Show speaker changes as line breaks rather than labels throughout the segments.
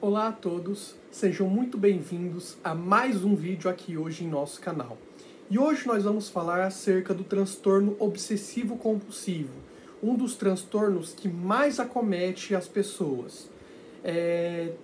Olá a todos, sejam muito bem-vindos a mais um vídeo aqui hoje em nosso canal. E hoje nós vamos falar acerca do transtorno obsessivo-compulsivo, um dos transtornos que mais acomete as pessoas.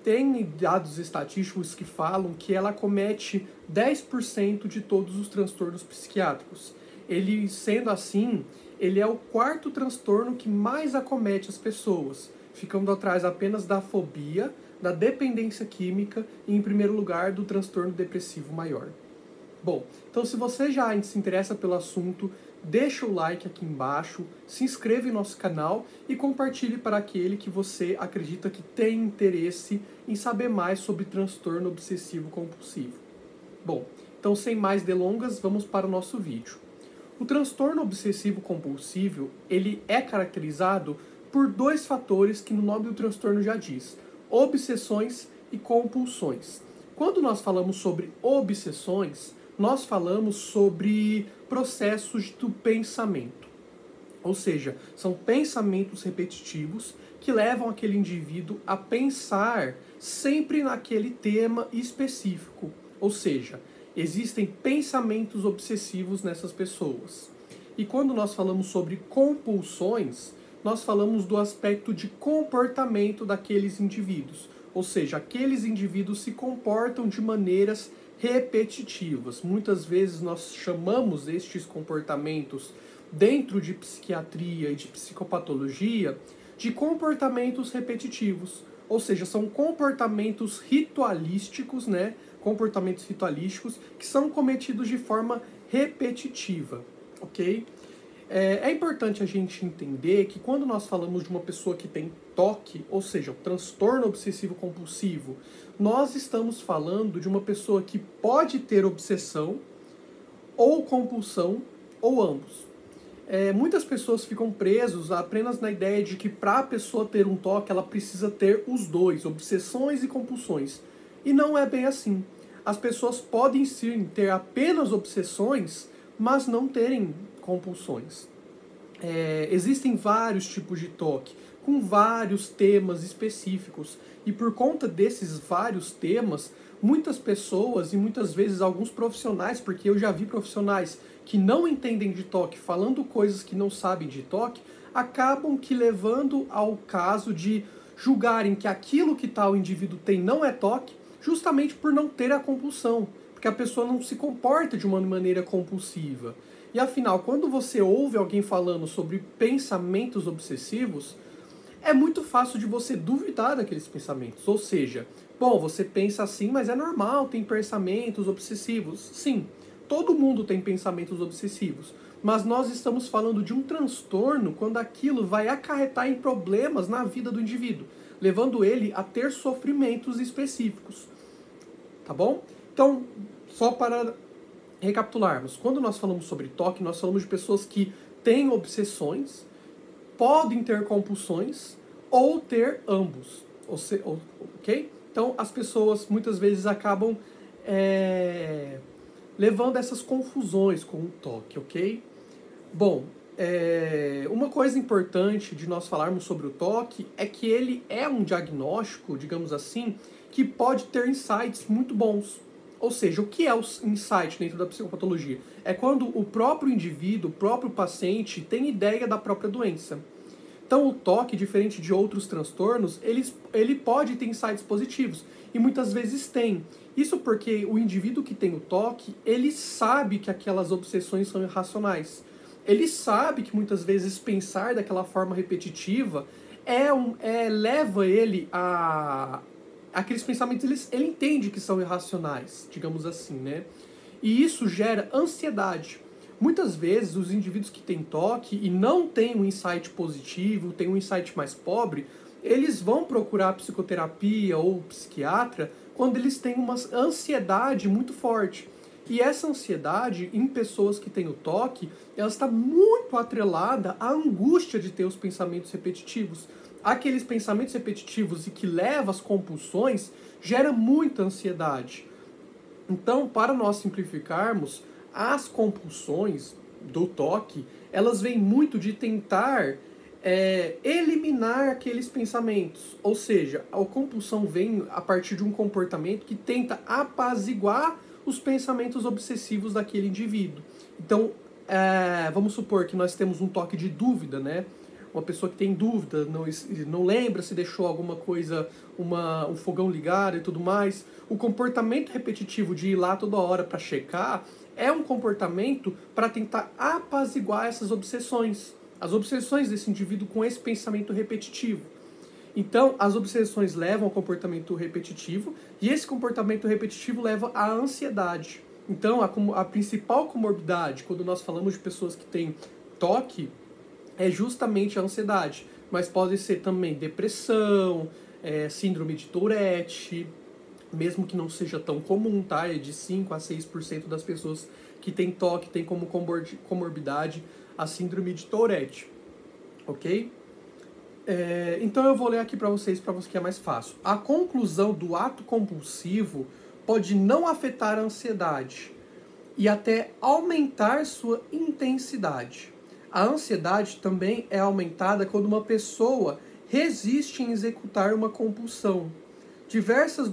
Tem dados estatísticos que falam que ela acomete 10% de todos os transtornos psiquiátricos. Ele, sendo assim, ele é o quarto transtorno que mais acomete as pessoas, ficando atrás apenas da fobia, da dependência química e, em primeiro lugar, do transtorno depressivo maior. Bom, então se você já se interessa pelo assunto, deixa o like aqui embaixo, se inscreva em nosso canal e compartilhe para aquele que você acredita que tem interesse em saber mais sobre transtorno obsessivo-compulsivo. Bom, então sem mais delongas, vamos para o nosso vídeo. O transtorno obsessivo-compulsivo, ele é caracterizado por dois fatores que no nome do transtorno já diz: obsessões e compulsões. Quando nós falamos sobre obsessões, nós falamos sobre processos do pensamento. Ou seja, são pensamentos repetitivos que levam aquele indivíduo a pensar sempre naquele tema específico. Ou seja, existem pensamentos obsessivos nessas pessoas. E quando nós falamos sobre compulsões, nós falamos do aspecto de comportamento daqueles indivíduos. Ou seja, aqueles indivíduos se comportam de maneiras repetitivas. Muitas vezes nós chamamos estes comportamentos, dentro de psiquiatria e de psicopatologia, de comportamentos repetitivos. Ou seja, são comportamentos ritualísticos, né? Comportamentos ritualísticos que são cometidos de forma repetitiva, ok? É importante a gente entender que quando nós falamos de uma pessoa que tem TOC, ou seja, o transtorno obsessivo-compulsivo, nós estamos falando de uma pessoa que pode ter obsessão ou compulsão, ou ambos. Muitas pessoas ficam presas apenas na ideia de que para a pessoa ter um TOC, ela precisa ter os dois, obsessões e compulsões. E não é bem assim. As pessoas podem sim ter apenas obsessões, mas não terem compulsões. Existem vários tipos de TOC, com vários temas específicos. E por conta desses vários temas, muitas pessoas e muitas vezes alguns profissionais, porque eu já vi profissionais que não entendem de TOC falando coisas que não sabem de TOC, acabam que levando ao caso de julgarem que aquilo que tal indivíduo tem não é TOC, justamente por não ter a compulsão, porque a pessoa não se comporta de uma maneira compulsiva. E afinal, quando você ouve alguém falando sobre pensamentos obsessivos, é muito fácil de você duvidar daqueles pensamentos. Ou seja, bom, você pensa assim, mas é normal, tem pensamentos obsessivos. Sim, todo mundo tem pensamentos obsessivos. Mas nós estamos falando de um transtorno quando aquilo vai acarretar em problemas na vida do indivíduo, levando ele a ter sofrimentos específicos. Tá bom? Então, só para recapitularmos, quando nós falamos sobre TOC, nós falamos de pessoas que têm obsessões, podem ter compulsões ou ter ambos, ok? Então as pessoas muitas vezes acabam levando essas confusões com o TOC, ok? Bom, uma coisa importante de nós falarmos sobre o TOC é que ele é um diagnóstico, digamos assim, que pode ter insights muito bons. Ou seja, o que é o insight dentro da psicopatologia? É quando o próprio indivíduo, o próprio paciente, tem ideia da própria doença. Então o TOC, diferente de outros transtornos, ele pode ter insights positivos. E muitas vezes tem. Isso porque o indivíduo que tem o TOC, ele sabe que aquelas obsessões são irracionais. Ele sabe que muitas vezes pensar daquela forma repetitiva leva ele a... Aqueles pensamentos, ele entende que são irracionais, digamos assim, né? E isso gera ansiedade. Muitas vezes, os indivíduos que têm TOC e não têm um insight positivo, têm um insight mais pobre, eles vão procurar psicoterapia ou psiquiatra quando eles têm uma ansiedade muito forte. E essa ansiedade, em pessoas que têm o TOC, ela está muito atrelada à angústia de ter os pensamentos repetitivos. Aqueles pensamentos repetitivos e que levam às compulsões gera muita ansiedade. Então, para nós simplificarmos, as compulsões do TOC, elas vêm muito de tentar eliminar aqueles pensamentos. Ou seja, a compulsão vem a partir de um comportamento que tenta apaziguar os pensamentos obsessivos daquele indivíduo. Então, vamos supor que nós temos um toque de dúvida, né? Uma pessoa que tem dúvida, não lembra se deixou alguma coisa, um fogão ligado e tudo mais. O comportamento repetitivo de ir lá toda hora para checar é um comportamento para tentar apaziguar essas obsessões. As obsessões desse indivíduo com esse pensamento repetitivo. Então, as obsessões levam ao comportamento repetitivo e esse comportamento repetitivo leva à ansiedade. Então, a principal comorbidade, quando nós falamos de pessoas que têm toque, é justamente a ansiedade. Mas pode ser também depressão, síndrome de Tourette, mesmo que não seja tão comum, tá? É de 5 a 6% das pessoas que têm toque têm como comorbidade a síndrome de Tourette, ok? Então eu vou ler aqui para vocês que é mais fácil. A conclusão do ato compulsivo pode não afetar a ansiedade e até aumentar sua intensidade. A ansiedade também é aumentada quando uma pessoa resiste em executar uma compulsão. Diversas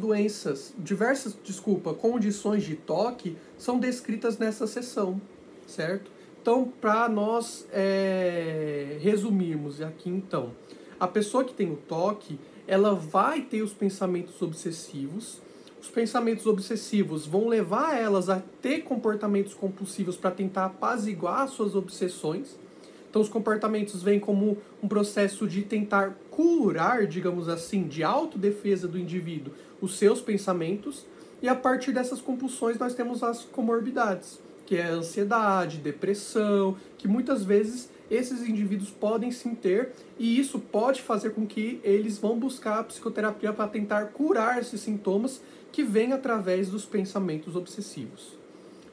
condições de toque são descritas nessa seção, certo? Então, para nós resumirmos aqui, então, a pessoa que tem o toque, ela vai ter os pensamentos obsessivos. Os pensamentos obsessivos vão levar elas a ter comportamentos compulsivos para tentar apaziguar suas obsessões. Então, os comportamentos vêm como um processo de tentar curar, digamos assim, de autodefesa do indivíduo, os seus pensamentos. E a partir dessas compulsões, nós temos as comorbidades, que é a ansiedade, depressão, que muitas vezes esses indivíduos podem sim ter, e isso pode fazer com que eles vão buscar a psicoterapia para tentar curar esses sintomas que vêm através dos pensamentos obsessivos.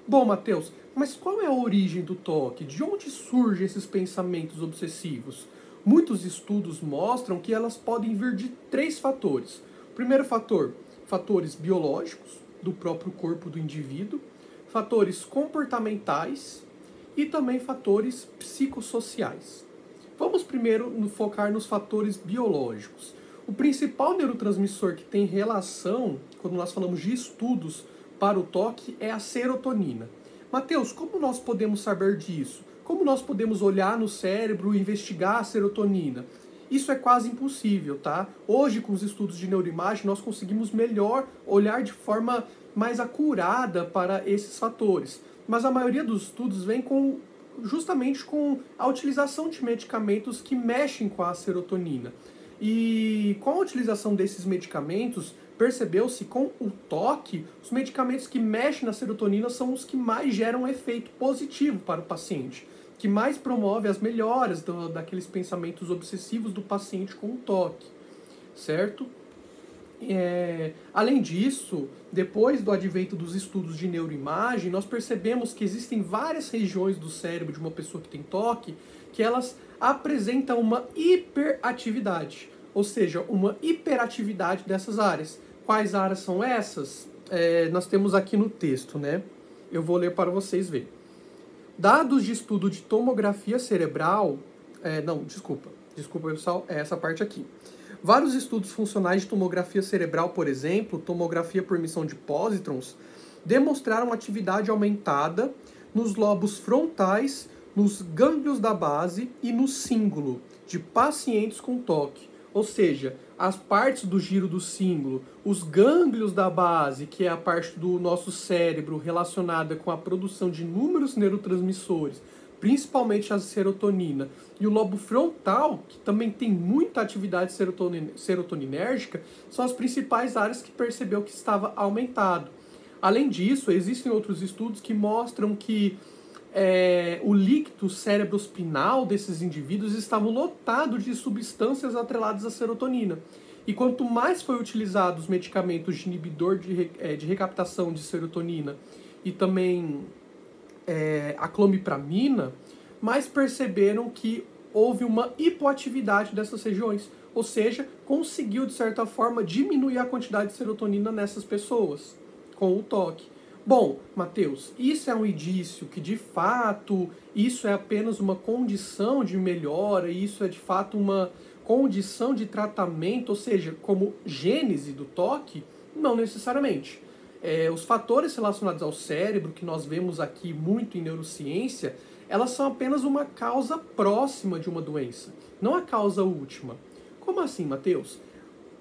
Bom, Matheus, mas qual é a origem do toque? De onde surgem esses pensamentos obsessivos? Muitos estudos mostram que elas podem vir de 3 fatores. O primeiro fator, fatores biológicos, do próprio corpo do indivíduo, fatores comportamentais e também fatores psicossociais. Vamos primeiro focar nos fatores biológicos. O principal neurotransmissor que tem relação, quando nós falamos de estudos para o toque, é a serotonina. Matheus, como nós podemos saber disso? Como nós podemos olhar no cérebro e investigar a serotonina? Isso é quase impossível, tá? Hoje, com os estudos de neuroimagem, nós conseguimos melhor olhar de forma mais acurada para esses fatores. Mas a maioria dos estudos vem justamente com a utilização de medicamentos que mexem com a serotonina. E com a utilização desses medicamentos, percebeu-se com o toque, os medicamentos que mexem na serotonina são os que mais geram efeito positivo para o paciente, que mais promove as melhoras daqueles pensamentos obsessivos do paciente com o toque, certo? Além disso, depois do advento dos estudos de neuroimagem, nós percebemos que existem várias regiões do cérebro de uma pessoa que tem toque que elas apresentam uma hiperatividade, ou seja, uma hiperatividade dessas áreas. Quais áreas são essas? Nós temos aqui no texto, né? Eu vou ler para vocês verem. Dados de estudo de tomografia cerebral... Desculpa pessoal, é essa parte aqui. Vários estudos funcionais de tomografia cerebral, por exemplo, tomografia por emissão de pósitrons, demonstraram atividade aumentada nos lobos frontais, nos gânglios da base e no cíngulo de pacientes com toque. Ou seja, as partes do giro do cíngulo, os gânglios da base, que é a parte do nosso cérebro relacionada com a produção de inúmeros neurotransmissores, principalmente a serotonina, e o lobo frontal, que também tem muita atividade serotoninérgica, são as principais áreas que percebeu que estava aumentado. Além disso, existem outros estudos que mostram que o líquido cerebrospinal desses indivíduos estava lotado de substâncias atreladas à serotonina. E quanto mais foi utilizado os medicamentos de inibidor de recaptação de serotonina e também a clomipramina, mais perceberam que houve uma hipoatividade dessas regiões, ou seja, conseguiu de certa forma diminuir a quantidade de serotonina nessas pessoas com o toque. Bom, Matheus, isso é um indício que de fato isso é apenas uma condição de melhora, isso é de fato uma condição de tratamento, ou seja, como gênese do toque? Não necessariamente. Os fatores relacionados ao cérebro, que nós vemos aqui muito em neurociência, elas são apenas uma causa próxima de uma doença, não a causa última. Como assim, Matheus?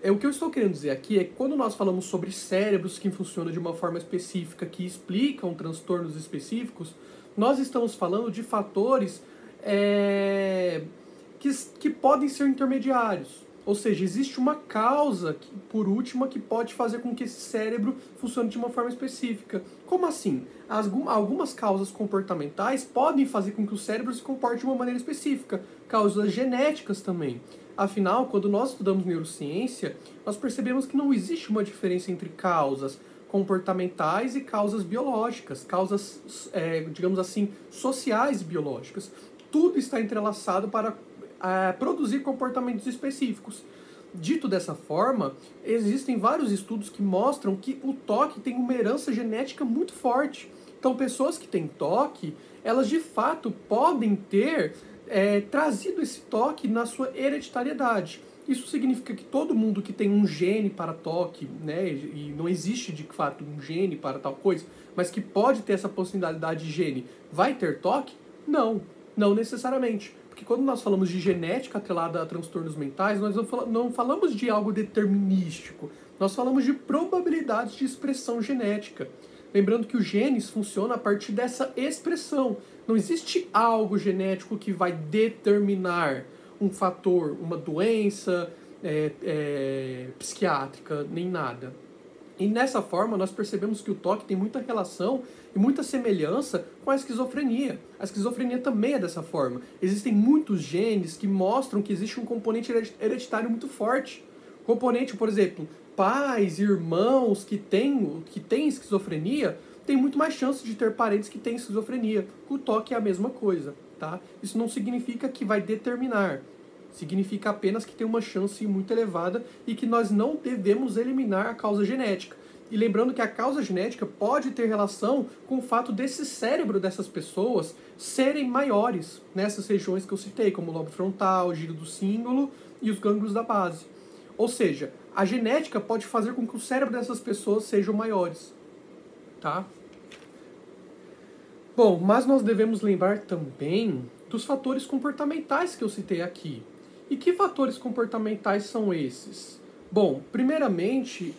O que eu estou querendo dizer aqui é que quando nós falamos sobre cérebros que funcionam de uma forma específica, que explicam transtornos específicos, nós estamos falando de fatores que podem ser intermediários. Ou seja, existe uma causa, por última, que pode fazer com que esse cérebro funcione de uma forma específica. Como assim? Algumas causas comportamentais podem fazer com que o cérebro se comporte de uma maneira específica. Causas genéticas também. Afinal, quando nós estudamos neurociência, nós percebemos que não existe uma diferença entre causas comportamentais e causas biológicas, causas, digamos assim, sociais e biológicas. Tudo está entrelaçado para produzir comportamentos específicos. Dito dessa forma, existem vários estudos que mostram que o toque tem uma herança genética muito forte. Então, pessoas que têm toque, elas de fato podem ter trazido esse toque na sua hereditariedade. Isso significa que todo mundo que tem um gene para toque, né, e não existe de fato um gene para tal coisa, mas que pode ter essa possibilidade de gene, vai ter toque? Não, não necessariamente. Porque quando nós falamos de genética atrelada a transtornos mentais, nós não falamos de algo determinístico. Nós falamos de probabilidades de expressão genética. Lembrando que os genes funcionam a partir dessa expressão. Não existe algo genético que vai determinar um fator, uma doença psiquiátrica, nem nada. E nessa forma, nós percebemos que o toque tem muita relação e muita semelhança com a esquizofrenia. A esquizofrenia também é dessa forma. Existem muitos genes que mostram que existe um componente hereditário muito forte. Componente, por exemplo, pais, irmãos que têm esquizofrenia têm muito mais chance de ter parentes que têm esquizofrenia. O toque é a mesma coisa, tá? Isso não significa que vai determinar. Significa apenas que tem uma chance muito elevada e que nós não devemos eliminar a causa genética. E lembrando que a causa genética pode ter relação com o fato desse cérebro dessas pessoas serem maiores nessas regiões que eu citei, como o lobo frontal, o giro do cíngulo e os gânglios da base. Ou seja, a genética pode fazer com que o cérebro dessas pessoas sejam maiores, tá? Bom, mas nós devemos lembrar também dos fatores comportamentais que eu citei aqui. E que fatores comportamentais são esses? Bom, primeiramente,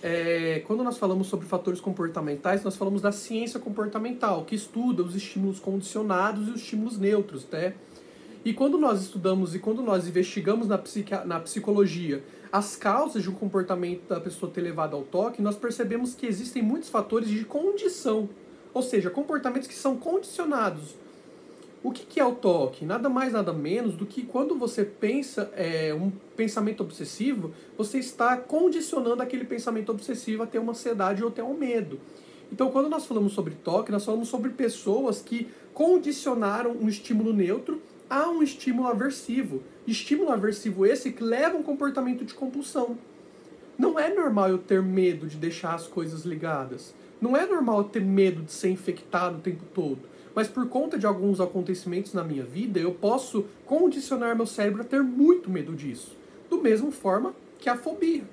quando nós falamos sobre fatores comportamentais, nós falamos da ciência comportamental, que estuda os estímulos condicionados e os estímulos neutros, né? E quando nós estudamos e quando nós investigamos na psicologia as causas de um comportamento da pessoa ter levado ao toque, nós percebemos que existem muitos fatores de condição, ou seja, comportamentos que são condicionados. O que é o toque? Nada mais, nada menos do que quando você pensa um pensamento obsessivo, você está condicionando aquele pensamento obsessivo a ter uma ansiedade ou até um medo. Então, quando nós falamos sobre toque, nós falamos sobre pessoas que condicionaram um estímulo neutro a um estímulo aversivo. Estímulo aversivo esse que leva a um comportamento de compulsão. Não é normal eu ter medo de deixar as coisas ligadas. Não é normal eu ter medo de ser infectado o tempo todo. Mas por conta de alguns acontecimentos na minha vida, eu posso condicionar meu cérebro a ter muito medo disso. Do mesma forma que a fobia.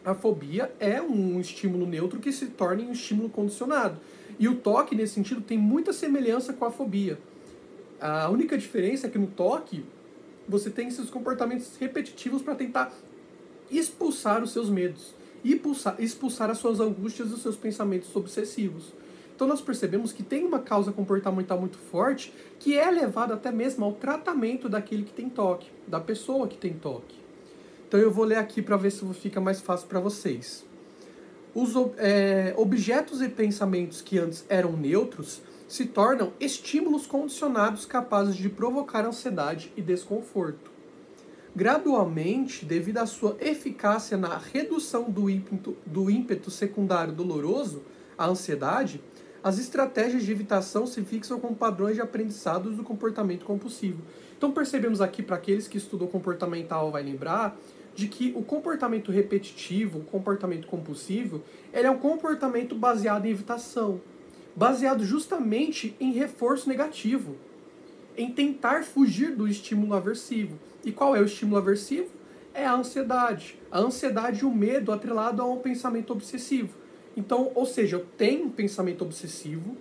A fobia é um estímulo neutro que se torna um estímulo condicionado. E o toque, nesse sentido, tem muita semelhança com a fobia. A única diferença é que no toque, você tem esses comportamentos repetitivos para tentar expulsar os seus medos. E expulsar as suas angústias e os seus pensamentos obsessivos. Então nós percebemos que tem uma causa comportamental muito forte que é levada até mesmo ao tratamento daquele que tem toque, da pessoa que tem toque. Então eu vou ler aqui para ver se fica mais fácil para vocês. Os objetos e pensamentos que antes eram neutros se tornam estímulos condicionados capazes de provocar ansiedade e desconforto. Gradualmente, devido à sua eficácia na redução do ímpeto secundário doloroso, a ansiedade, as estratégias de evitação se fixam com padrões de aprendizados do comportamento compulsivo. Então percebemos aqui, para aqueles que estudam comportamental vai lembrar, de que o comportamento repetitivo, o comportamento compulsivo, ele é um comportamento baseado em evitação. baseado justamente em reforço negativo, em tentar fugir do estímulo aversivo. E qual é o estímulo aversivo? É a ansiedade. A ansiedade e o medo atrelado a um pensamento obsessivo. Então, ou seja, eu tenho um pensamento obsessivo,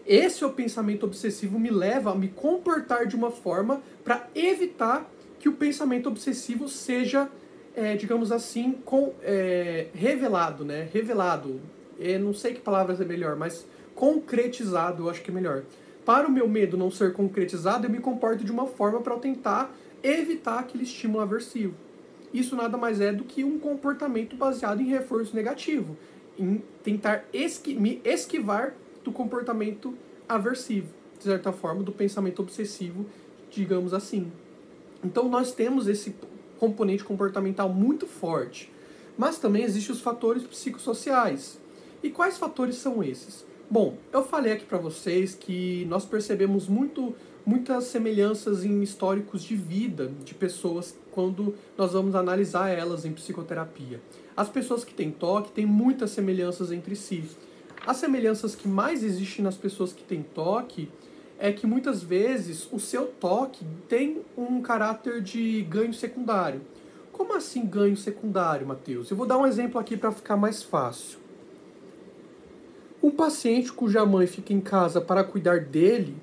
esse pensamento obsessivo me leva a me comportar de uma forma para evitar que o pensamento obsessivo seja, digamos assim, revelado, né? Revelado. Não sei que palavras é melhor, mas concretizado eu acho que é melhor. Para o meu medo não ser concretizado, eu me comporto de uma forma para tentar evitar aquele estímulo aversivo. Isso nada mais é do que um comportamento baseado em reforço negativo, em tentar me esquivar do comportamento aversivo, de certa forma, do pensamento obsessivo, digamos assim. Então nós temos esse componente comportamental muito forte, mas também existem os fatores psicossociais. E quais fatores são esses? Bom, eu falei aqui para vocês que nós percebemos muitas semelhanças em históricos de vida de pessoas quando nós vamos analisar elas em psicoterapia. As pessoas que têm toque têm muitas semelhanças entre si. As semelhanças que mais existem nas pessoas que têm toque é que muitas vezes o seu toque tem um caráter de ganho secundário. Como assim ganho secundário, Matheus? Eu vou dar um exemplo aqui para ficar mais fácil. Um paciente cuja mãe fica em casa para cuidar dele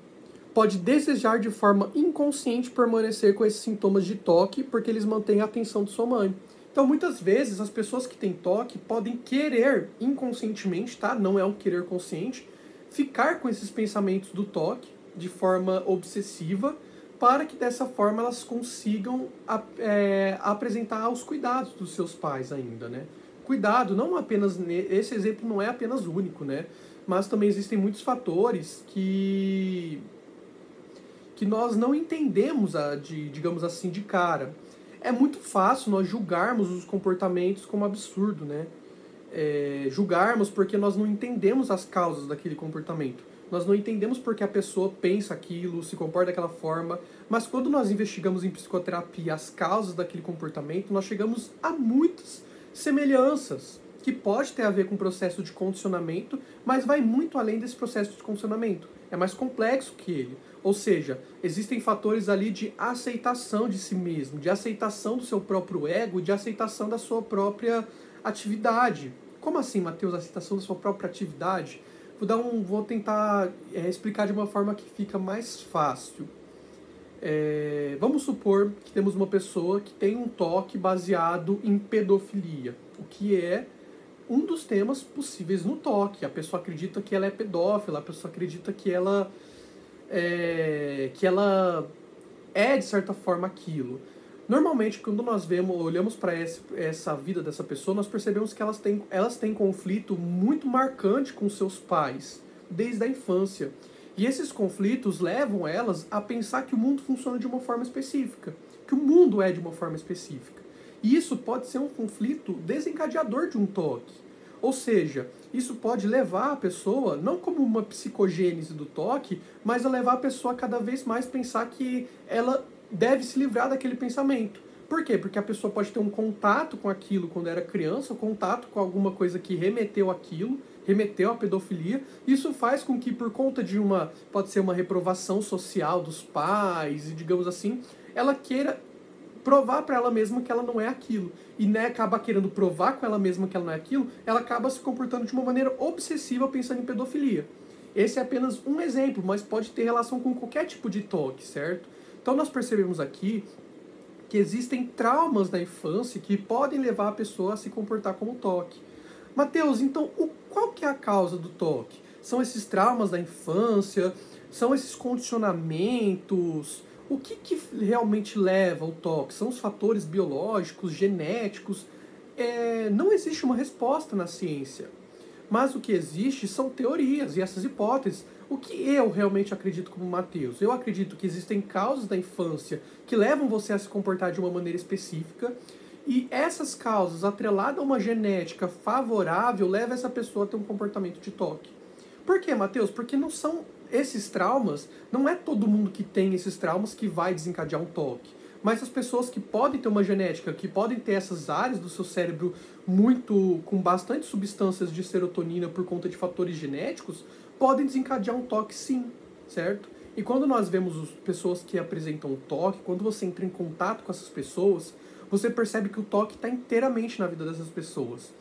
pode desejar de forma inconsciente permanecer com esses sintomas de toque porque eles mantêm a atenção de sua mãe. Então, muitas vezes, as pessoas que têm toque podem querer inconscientemente, tá? Não é um querer consciente, ficar com esses pensamentos do toque de forma obsessiva para que dessa forma elas consigam apresentar os cuidados dos seus pais ainda, né? Cuidado, não apenas esse exemplo não é apenas único, né? Mas também existem muitos fatores que nós não entendemos, digamos assim, de cara. É muito fácil nós julgarmos os comportamentos como absurdo, né? Julgarmos porque nós não entendemos as causas daquele comportamento. Nós não entendemos porque a pessoa pensa aquilo, se comporta daquela forma. Mas quando nós investigamos em psicoterapia as causas daquele comportamento, nós chegamos a muitas semelhanças, que pode ter a ver com o processo de condicionamento, mas vai muito além desse processo de condicionamento. É mais complexo que ele. Ou seja, existem fatores ali de aceitação de si mesmo, de aceitação do seu próprio ego, de aceitação da sua atividade. Como assim, Matheus, aceitação da sua própria atividade? Vou tentar explicar de uma forma que fica mais fácil. Vamos supor que temos uma pessoa que tem um toque baseado em pedofilia, o que é um dos temas possíveis no toque. A pessoa acredita que ela é pedófila, a pessoa acredita que ela é de certa forma aquilo. Normalmente, quando nós olhamos para essa vida dessa pessoa, nós percebemos que elas têm conflito muito marcante com seus pais, desde a infância. E esses conflitos levam elas a pensar que o mundo funciona de uma forma específica, que o mundo é de uma forma específica. E isso pode ser um conflito desencadeador de um toque. Ou seja, isso pode levar a pessoa, não como uma psicogênese do toque, mas a levar a pessoa a cada vez mais pensar que ela deve se livrar daquele pensamento. Por quê? Porque a pessoa pode ter um contato com aquilo quando era criança, um contato com alguma coisa que remeteu àquilo, remeteu à pedofilia. Isso faz com que, por conta de pode ser uma reprovação social dos pais, e digamos assim, ela queira provar para ela mesma que ela não é aquilo. E acaba querendo provar com ela mesma que ela não é aquilo, ela acaba se comportando de uma maneira obsessiva pensando em pedofilia. Esse é apenas um exemplo, mas pode ter relação com qualquer tipo de toque, certo? Então nós percebemos aqui que existem traumas da infância que podem levar a pessoa a se comportar como toque. Matheus, então qual que é a causa do toque? São esses traumas da infância? São esses condicionamentos? O que realmente leva ao toque? São os fatores biológicos, genéticos? Não existe uma resposta na ciência. Mas o que existe são teorias e essas hipóteses. O que eu realmente acredito como Matheus? Eu acredito que existem causas da infância que levam você a se comportar de uma maneira específica, e essas causas, atreladas a uma genética favorável, levam essa pessoa a ter um comportamento de toque. Por quê, Matheus? Porque não são esses traumas, não é todo mundo que tem esses traumas que vai desencadear um toque. Mas as pessoas que podem ter uma genética, que podem ter essas áreas do seu cérebro com bastante substâncias de serotonina por conta de fatores genéticos, podem desencadear um toque sim, certo? E quando nós vemos pessoas que apresentam toque, quando você entra em contato com essas pessoas, você percebe que o toque está inteiramente na vida dessas pessoas.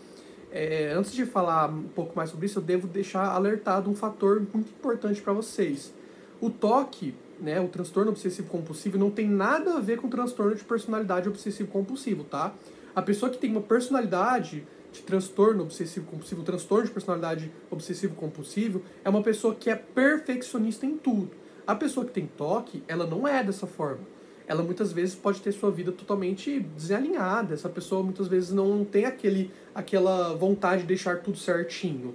Antes de falar um pouco mais sobre isso, eu devo deixar alertado um fator muito importante para vocês. O toque, né, o transtorno obsessivo-compulsivo, não tem nada a ver com o transtorno de personalidade obsessivo-compulsivo, tá? A pessoa que tem uma personalidade de transtorno obsessivo-compulsivo, transtorno de personalidade obsessivo-compulsivo, é uma pessoa que é perfeccionista em tudo. A pessoa que tem toque, ela não é dessa forma. Ela muitas vezes pode ter sua vida totalmente desalinhada. Essa pessoa muitas vezes não tem aquela vontade de deixar tudo certinho.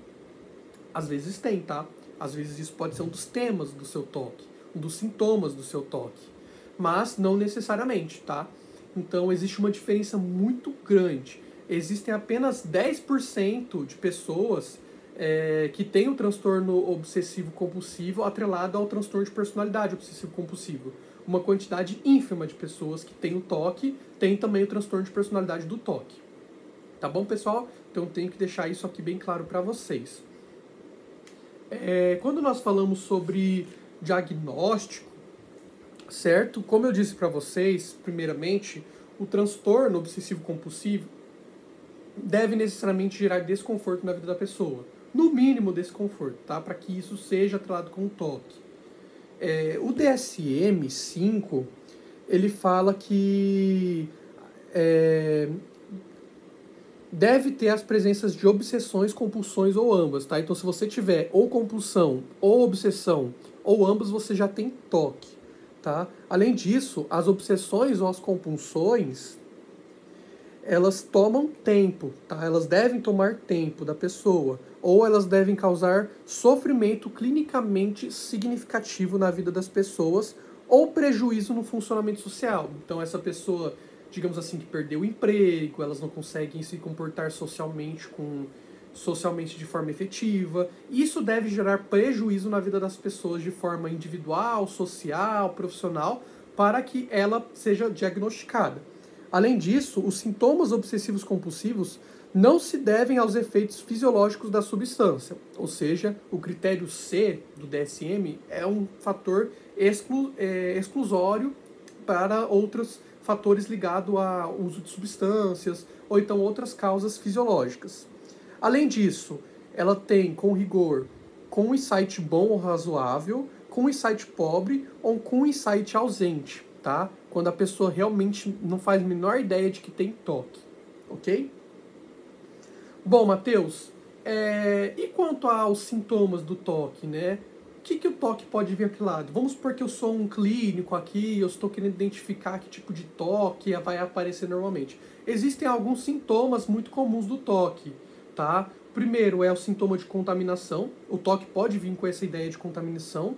Às vezes tem, tá? Às vezes isso pode ser um dos temas do seu toque, um dos sintomas do seu toque. Mas não necessariamente, tá? Então existe uma diferença muito grande. Existem apenas 10% de pessoas que têm o transtorno obsessivo-compulsivo atrelado ao transtorno de personalidade obsessivo-compulsivo. Uma quantidade ínfima de pessoas que têm o toque tem também o transtorno de personalidade do toque. Tá bom, pessoal? Então tenho que deixar isso aqui bem claro para vocês. Quando nós falamos sobre diagnóstico, certo? Como eu disse para vocês, primeiramente, o transtorno obsessivo-compulsivo deve necessariamente gerar desconforto na vida da pessoa. No mínimo desconforto, tá? Para que isso seja atrelado com o toque. O DSM-5, ele fala que deve ter as presenças de obsessões, compulsões ou ambas, tá? Então, se você tiver ou compulsão ou obsessão ou ambas, você já tem toque, tá? Além disso, as obsessões ou as compulsões, elas tomam tempo, tá? Elas devem tomar tempo da pessoa, ou elas devem causar sofrimento clinicamente significativo na vida das pessoas, ou prejuízo no funcionamento social. Então, essa pessoa, digamos assim, que perdeu o emprego, elas não conseguem se comportar socialmente de forma efetiva. Isso deve gerar prejuízo na vida das pessoas de forma individual, social, profissional, para que ela seja diagnosticada. Além disso, os sintomas obsessivos compulsivos não se devem aos efeitos fisiológicos da substância, ou seja, o critério C do DSM é um fator exclusório para outros fatores ligados ao uso de substâncias ou então outras causas fisiológicas. Além disso, ela tem, com rigor, com um insight bom ou razoável, com um insight pobre ou com um insight ausente, tá? Quando a pessoa realmente não faz a menor ideia de que tem toque, ok? Bom, Matheus, e quanto aos sintomas do toque, né? O que o toque pode vir aqui lado? Vamos supor que eu sou um clínico aqui, eu estou querendo identificar que tipo de toque vai aparecer normalmente. Existem alguns sintomas muito comuns do toque, tá? Primeiro é o sintoma de contaminação. O toque pode vir com essa ideia de contaminação.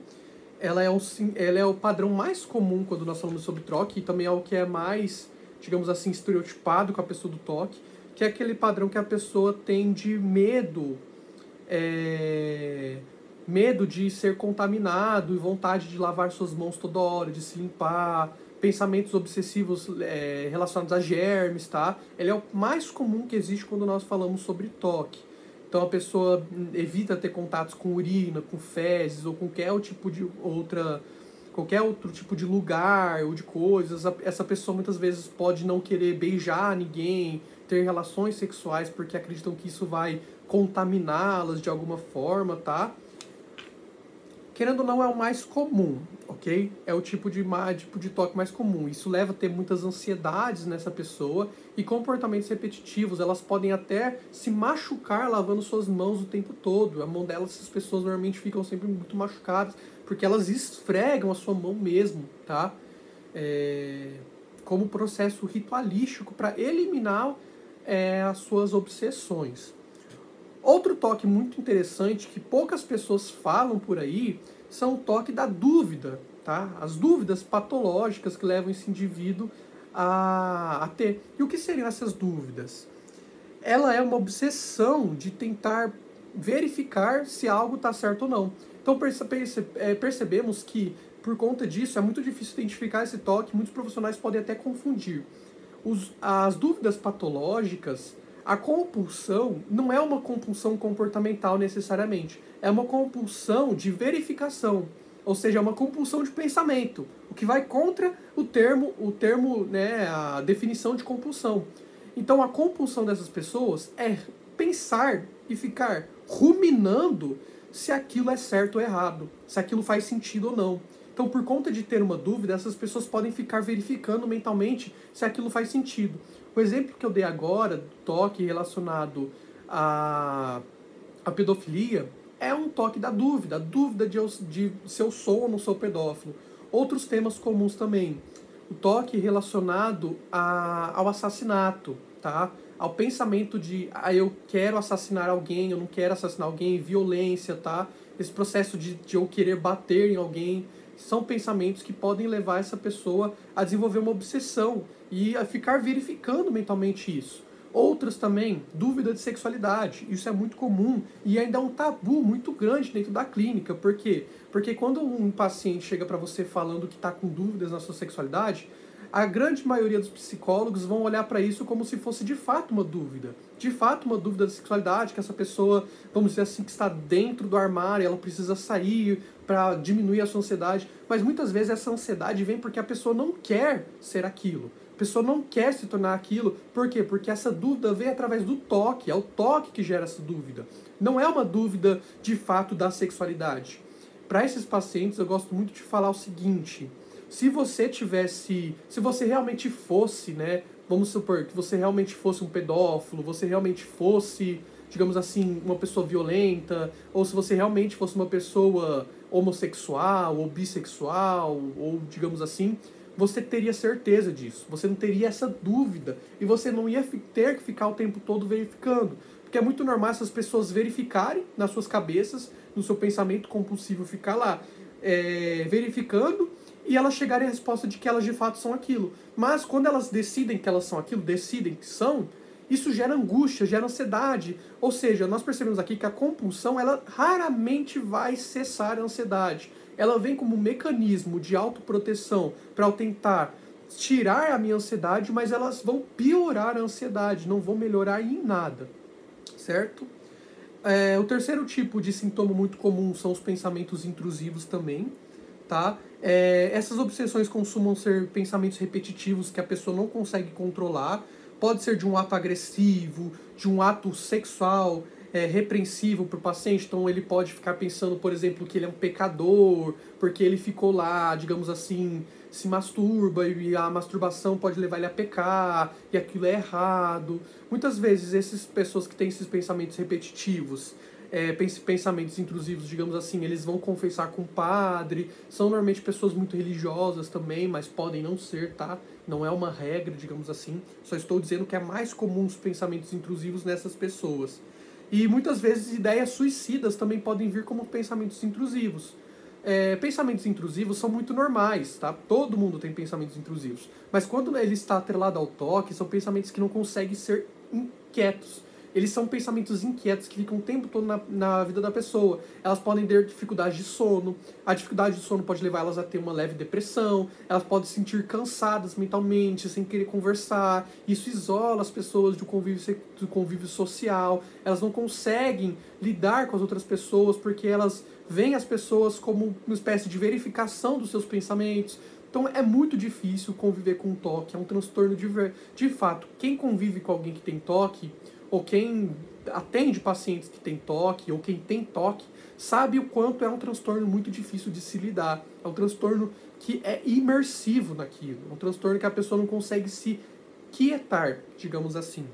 Ela é o padrão mais comum quando nós falamos sobre toque, e também é o que é mais, digamos assim, estereotipado com a pessoa do toque, que é aquele padrão que a pessoa tem de medo de ser contaminado e vontade de lavar suas mãos toda hora, de se limpar, pensamentos obsessivos relacionados a germes, tá? Ele é o mais comum que existe quando nós falamos sobre toque. Então a pessoa evita ter contatos com urina, com fezes ou qualquer outro tipo de lugar ou de coisas. Essa pessoa muitas vezes pode não querer beijar ninguém, ter relações sexuais porque acreditam que isso vai contaminá-las de alguma forma, tá? Querendo ou não, é o mais comum, ok? É o tipo de toque mais comum. Isso leva a ter muitas ansiedades nessa pessoa e comportamentos repetitivos. Elas podem até se machucar lavando suas mãos o tempo todo. A mão delas, essas pessoas normalmente ficam sempre muito machucadas porque elas esfregam a sua mão mesmo, tá? Como processo ritualístico para eliminar as suas obsessões. Outro toque muito interessante que poucas pessoas falam por aí são o toque da dúvida, tá? As dúvidas patológicas que levam esse indivíduo a ter. E o que seriam essas dúvidas? Ela é uma obsessão de tentar verificar se algo está certo ou não. Então percebemos que, por conta disso, é muito difícil identificar esse toque. Muitos profissionais podem até confundir. As dúvidas patológicas, A compulsão não é uma compulsão comportamental necessariamente, é uma compulsão de verificação, ou seja, é uma compulsão de pensamento, o que vai contra o termo, né, a definição de compulsão. Então a compulsão dessas pessoas é pensar e ficar ruminando se aquilo é certo ou errado, se aquilo faz sentido ou não. Então, por conta de ter uma dúvida, essas pessoas podem ficar verificando mentalmente se aquilo faz sentido. O exemplo que eu dei agora, do toque relacionado à pedofilia, é um toque da dúvida, a dúvida de se eu sou ou não sou pedófilo. Outros temas comuns também, o toque relacionado ao assassinato, tá? Ao pensamento de eu quero assassinar alguém, eu não quero assassinar alguém, violência, tá? Esse processo de eu querer bater em alguém, são pensamentos que podem levar essa pessoa a desenvolver uma obsessão e a ficar verificando mentalmente isso. Outras também, dúvida de sexualidade. Isso é muito comum e ainda é um tabu muito grande dentro da clínica. Por quê? Porque quando um paciente chega para você falando que está com dúvidas na sua sexualidade, a grande maioria dos psicólogos vão olhar para isso como se fosse de fato uma dúvida. De fato, uma dúvida da sexualidade, que essa pessoa, vamos dizer assim, que está dentro do armário, ela precisa sair para diminuir a sua ansiedade. Mas muitas vezes essa ansiedade vem porque a pessoa não quer ser aquilo. A pessoa não quer se tornar aquilo. Por quê? Porque essa dúvida vem através do toque. É o toque que gera essa dúvida. Não é uma dúvida de fato da sexualidade. Para esses pacientes, eu gosto muito de falar o seguinte: se você realmente fosse, né, vamos supor que você realmente fosse um pedófilo, você realmente fosse, digamos assim, uma pessoa violenta, ou se você realmente fosse uma pessoa homossexual ou bissexual, ou digamos assim, você teria certeza disso, você não teria essa dúvida, e você não ia ter que ficar o tempo todo verificando, porque é muito normal essas pessoas verificarem nas suas cabeças, no seu pensamento compulsivo, ficar lá verificando, e elas chegarem à resposta de que elas de fato são aquilo. Mas quando elas decidem que elas são aquilo, decidem que são, isso gera angústia, gera ansiedade. Ou seja, nós percebemos aqui que a compulsão, ela raramente vai cessar a ansiedade. Ela vem como um mecanismo de autoproteção para eu tentar tirar a minha ansiedade, mas elas vão piorar a ansiedade, não vão melhorar em nada, certo? O terceiro tipo de sintoma muito comum são os pensamentos intrusivos também, tá? Essas obsessões costumam ser pensamentos repetitivos que a pessoa não consegue controlar. Pode ser de um ato agressivo, de um ato sexual repreensível para o paciente. Então ele pode ficar pensando, por exemplo, que ele é um pecador, porque ele ficou lá, digamos assim, se masturba, e a masturbação pode levar ele a pecar, e aquilo é errado. Muitas vezes essas pessoas que têm esses pensamentos repetitivos, pensamentos intrusivos, digamos assim, eles vão confessar com o padre, são normalmente pessoas muito religiosas também, mas podem não ser, tá? Não é uma regra, digamos assim, só estou dizendo que é mais comum os pensamentos intrusivos nessas pessoas. E muitas vezes ideias suicidas também podem vir como pensamentos intrusivos. Pensamentos intrusivos são muito normais, tá? Todo mundo tem pensamentos intrusivos. Mas quando ele está atrelado ao toque, são pensamentos que não conseguem ser inquietos. Eles são pensamentos inquietos que ficam o tempo todo na vida da pessoa. Elas podem ter dificuldade de sono. A dificuldade de sono pode levar elas a ter uma leve depressão. Elas podem se sentir cansadas mentalmente, sem querer conversar. Isso isola as pessoas do convívio social. Elas não conseguem lidar com as outras pessoas porque elas veem as pessoas como uma espécie de verificação dos seus pensamentos. Então é muito difícil conviver com toque. É um transtorno de fato. Quem convive com alguém que tem toque, ou quem atende pacientes que têm toque, ou quem tem toque, sabe o quanto é um transtorno muito difícil de se lidar. É um transtorno que é imersivo naquilo. É um transtorno que a pessoa não consegue se quietar, digamos assim.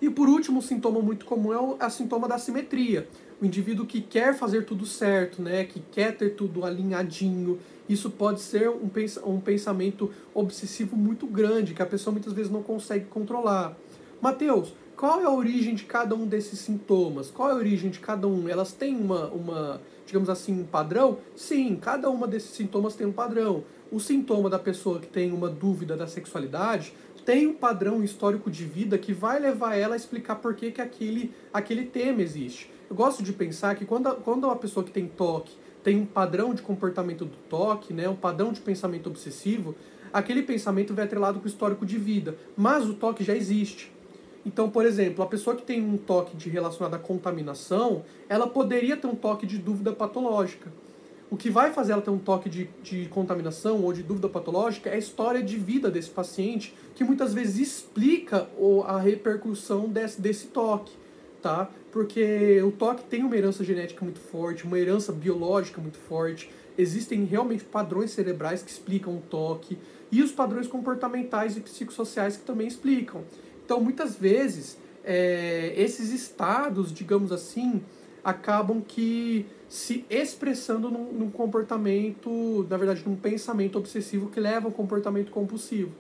E por último, um sintoma muito comum é o sintoma da assimetria. O indivíduo que quer fazer tudo certo, né, que quer ter tudo alinhadinho. Isso pode ser um pensamento obsessivo muito grande, que a pessoa muitas vezes não consegue controlar. Mateus, qual é a origem de cada um desses sintomas? Qual é a origem de cada um? Elas têm digamos assim, um padrão? Sim, cada uma desses sintomas tem um padrão. O sintoma da pessoa que tem uma dúvida da sexualidade tem um padrão histórico de vida que vai levar ela a explicar por que aquele tema existe. Eu gosto de pensar que quando uma pessoa que tem toque tem um padrão de comportamento do toque, né, um padrão de pensamento obsessivo, aquele pensamento vai atrelado com o histórico de vida. Mas o toque já existe. Então, por exemplo, a pessoa que tem um toque relacionado à contaminação, ela poderia ter um toque de dúvida patológica. O que vai fazer ela ter um toque de contaminação ou de dúvida patológica é a história de vida desse paciente, que muitas vezes explica a repercussão desse toque, tá? Porque o toque tem uma herança genética muito forte, uma herança biológica muito forte, existem realmente padrões cerebrais que explicam o toque, e os padrões comportamentais e psicossociais que também explicam. Então, muitas vezes, esses estados, digamos assim, acabam que se expressando num comportamento, na verdade, num pensamento obsessivo que leva ao comportamento compulsivo,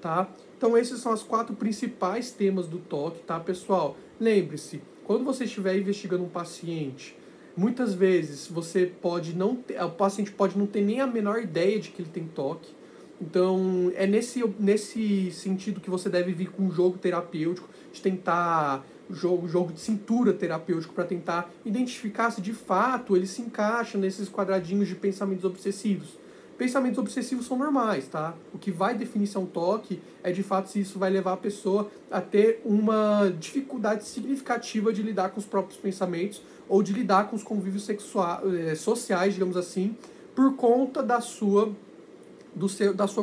tá? Então, esses são os 4 principais temas do toque, tá, pessoal? Lembre-se, quando você estiver investigando um paciente, muitas vezes você pode não ter, o paciente pode não ter nem a menor ideia de que ele tem toque. Então, é nesse sentido que você deve vir com um jogo terapêutico, de tentar jogo de cintura terapêutico para tentar identificar se de fato ele se encaixa nesses quadradinhos de pensamentos obsessivos. Pensamentos obsessivos são normais, tá? O que vai definir se é um toque é de fato se isso vai levar a pessoa a ter uma dificuldade significativa de lidar com os próprios pensamentos ou de lidar com os convívios sociais, digamos assim, por conta da sua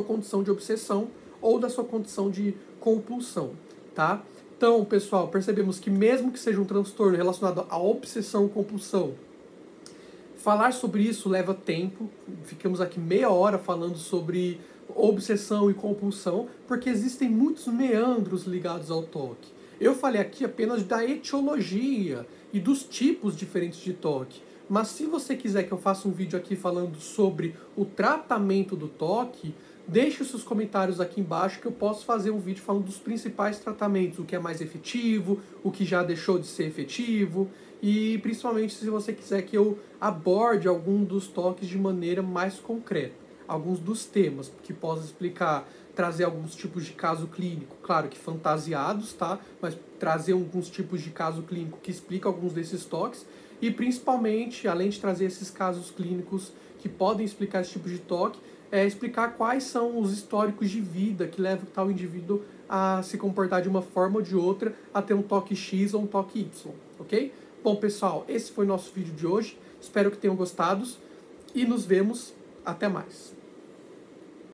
condição de obsessão ou da sua condição de compulsão, tá? Então, pessoal, percebemos que mesmo que seja um transtorno relacionado à obsessão compulsão, falar sobre isso leva tempo. Ficamos aqui meia hora falando sobre obsessão e compulsão, porque existem muitos meandros ligados ao toque. Eu falei aqui apenas da etiologia e dos tipos diferentes de toque. Mas se você quiser que eu faça um vídeo aqui falando sobre o tratamento do toque, deixe os seus comentários aqui embaixo que eu posso fazer um vídeo falando dos principais tratamentos, o que é mais efetivo, o que já deixou de ser efetivo, e principalmente se você quiser que eu aborde algum dos toques de maneira mais concreta, alguns dos temas que possa explicar, trazer alguns tipos de caso clínico, claro que fantasiados, tá? Mas trazer alguns tipos de caso clínico que explica alguns desses toques, e principalmente, além de trazer esses casos clínicos que podem explicar esse tipo de toque, explicar quais são os históricos de vida que levam tal indivíduo a se comportar de uma forma ou de outra, a ter um toque X ou um toque Y, ok? Bom, pessoal, esse foi o nosso vídeo de hoje. Espero que tenham gostado e nos vemos. Até mais.